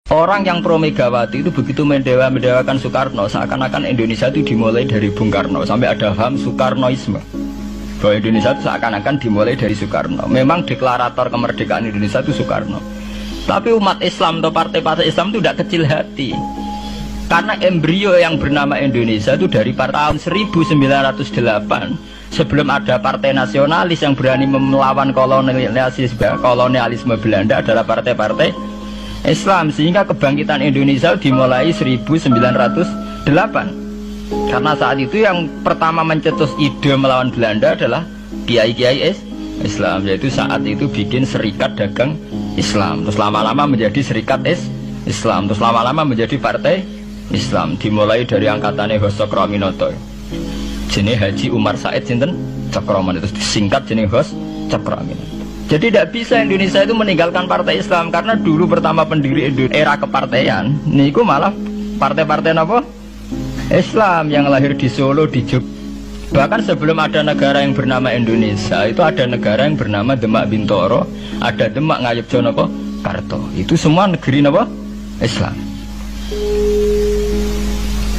Orang yang pro Megawati itu begitu mendewakan Soekarno, seakan-akan Indonesia itu dimulai dari Bung Karno, sampai ada paham Soekarnoisme. Bahwa Indonesia itu seakan-akan dimulai dari Soekarno. Memang deklarator kemerdekaan Indonesia itu Soekarno. Tapi umat Islam atau partai-partai Islam itu tidak kecil hati. Karena embrio yang bernama Indonesia itu dari tahun 1908, sebelum ada partai nasionalis yang berani melawan kolonialisme Belanda, adalah partai-partai Islam. Sehingga kebangkitan Indonesia dimulai 1908. Karena saat itu yang pertama mencetus ide melawan Belanda adalah kiai-kiai Islam, yaitu saat itu bikin serikat dagang Islam, terus lama-lama menjadi serikat Islam, terus lama-lama menjadi partai Islam. Dimulai dari angkatannya Hos Cokroaminoto, jenis Haji Umar Said sinten Cokroaminoto, terus disingkat jenis Hos Cokroaminoto. Jadi tidak bisa Indonesia itu meninggalkan partai Islam, karena dulu pertama pendiri era kepartaian niku malah partai-partai apa? Islam yang lahir di Solo, di Jogja. Bahkan sebelum ada negara yang bernama Indonesia, itu ada negara yang bernama Demak Bintoro, ada Demak Ngayogyakarta Karto. Itu semua negeri apa? Islam.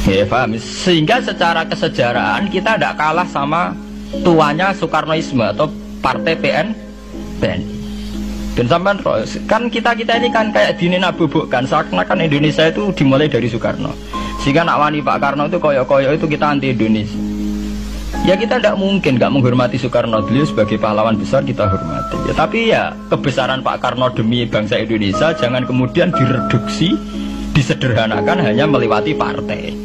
Ya paham. Sehingga secara kesejarahan kita tidak kalah sama tuanya Soekarnoisme atau partai PNI. Dan sampai kan kita ini kan kayak dinabubukkan seakan-akan Indonesia itu dimulai dari Soekarno. Sehingga nak wani Pak Karno itu koyok-koyok itu kita anti Indonesia. Ya kita tidak mungkin nggak menghormati Soekarno, beliau sebagai pahlawan besar kita hormati. Ya, tapi ya kebesaran Pak Karno demi bangsa Indonesia jangan kemudian direduksi, disederhanakan hanya melewati partai.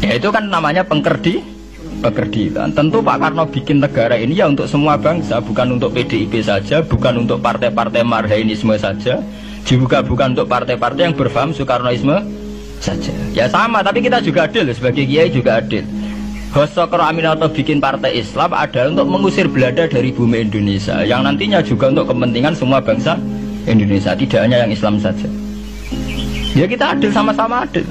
Ya itu kan namanya pengkerditan. Tentu Pak Karno bikin negara ini ya untuk semua bangsa, bukan untuk PDIP saja, bukan untuk partai-partai marhainisme saja, juga bukan untuk partai-partai yang berfaham Soekarnoisme saja. Ya sama, tapi kita juga adil, sebagai kiai juga adil. Hos Cokroaminoto bikin partai Islam adalah untuk mengusir Belanda dari bumi Indonesia, yang nantinya juga untuk kepentingan semua bangsa Indonesia, tidak hanya yang Islam saja. Ya kita adil, sama-sama adil.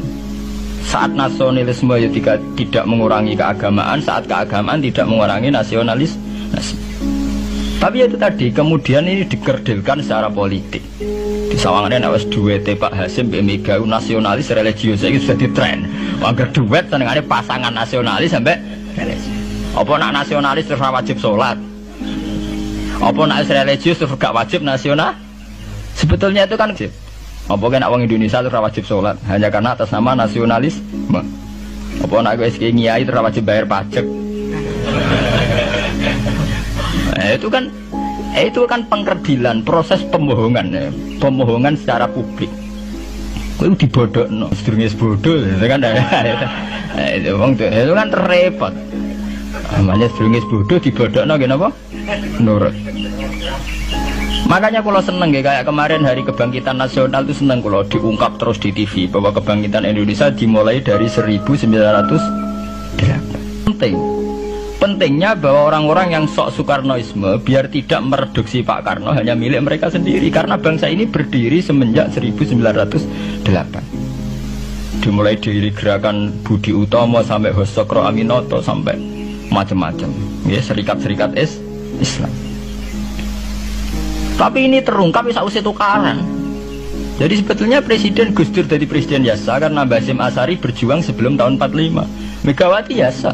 Saat nasionalisme ya tidak mengurangi keagamaan, saat keagamaan tidak mengurangi nasionalis. Tapi itu tadi, kemudian ini dikerdilkan secara politik. Di sawangannya nawas duete Pak Hasim Mega nasionalis religius itu sudah ditren. Agar duet senengannya pasangan nasionalis sampai religius. Apa nak nasionalis terus wajib sholat? Apa nak religius terus gak wajib nasional? Sebetulnya itu kan wajib. Apa kan orang Indonesia terus wajib sholat hanya karena atas nama nasionalis? Apa nak gue kiai terus wajib bayar pajak? Itu kan pengkerdilan, proses pembohongan ya. Pembohongan secara publik. Kau dibodokno, sedurunge bodoh, itu kan itu kan repot. Namanya sedurunge bodoh dibodokno kenapa? Nurut. Makanya kalau seneng ya, kayak kemarin Hari Kebangkitan Nasional itu seneng kalau diungkap terus di TV bahwa kebangkitan Indonesia dimulai dari 1908. Pentingnya bahwa orang-orang yang sok Soekarnoisme biar tidak mereduksi Pak Karno hanya milik mereka sendiri, karena bangsa ini berdiri semenjak 1908. Dimulai dari gerakan Budi Utomo sampai Hos Cokroaminoto sampai macam-macam, ya serikat-serikat Islam. Tapi ini terungkap sausé tukaran. Jadi sebetulnya Presiden Gus Dur jadi presiden biasa karena Basim Asari berjuang sebelum tahun 45. Megawati biasa.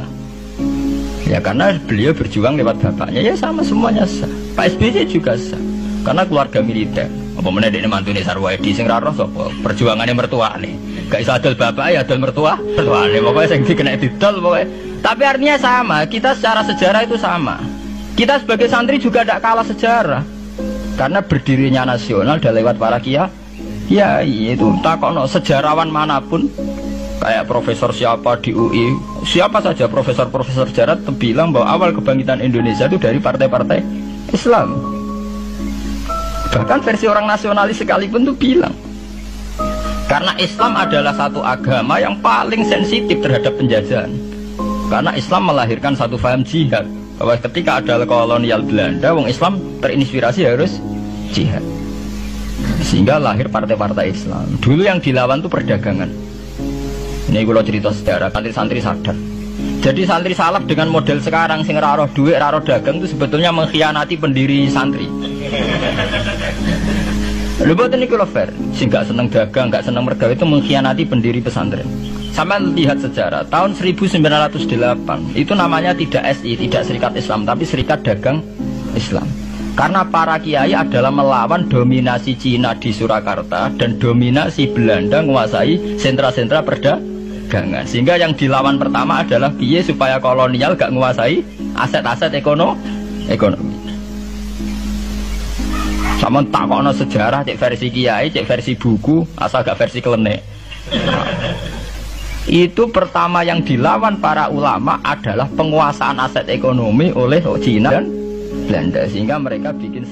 Ya karena beliau berjuang lewat bapaknya, ya sama semuanya sah. Pak SBY juga sah, karena keluarga militer. Apa mana dia mantune Sarwaedi sing ra roh sapa? Perjuangannya mertuane. Gak iso adol bapak ya adol mertuane. Pokoknya sing dikena didol pokoknya. Tapi artinya sama, kita secara sejarah itu sama. Kita sebagai santri juga tidak kalah sejarah. Karena berdirinya nasional dah lewat para kiai. Ya itu takono sejarawan manapun, kayak profesor siapa di UI, siapa saja profesor-profesor sejarah bilang bahwa awal kebangkitan Indonesia itu dari partai-partai Islam. Bahkan versi orang nasionalis sekalipun tuh bilang, karena Islam adalah satu agama yang paling sensitif terhadap penjajahan. Karena Islam melahirkan satu paham jihad, bahwa ketika ada kolonial Belanda, wong Islam terinspirasi harus jihad. Sehingga lahir partai-partai Islam. Dulu yang dilawan tuh perdagangan. Ini kalau cerita sejarah, santri-santri sadar. Jadi santri salaf dengan model sekarang sing ra roh duit, ra roh dagang itu sebetulnya mengkhianati pendiri santri. Lho boten niku lho fair, sing gak seneng dagang, gak seneng mergawe itu mengkhianati pendiri pesantren. Sama lihat sejarah, tahun 1908 itu namanya tidak SI, tidak Serikat Islam, tapi Serikat Dagang Islam. Karena para kiai adalah melawan dominasi Cina di Surakarta dan dominasi Belanda menguasai sentra-sentra perdagangan. Sehingga yang dilawan pertama adalah piye supaya kolonial gak menguasai aset-aset ekonomi. Sama takokno sejarah, cek versi kiai, cek versi buku, asal gak versi klenek. Itu pertama yang dilawan para ulama adalah penguasaan aset ekonomi oleh Cina dan Belanda, sehingga mereka bikin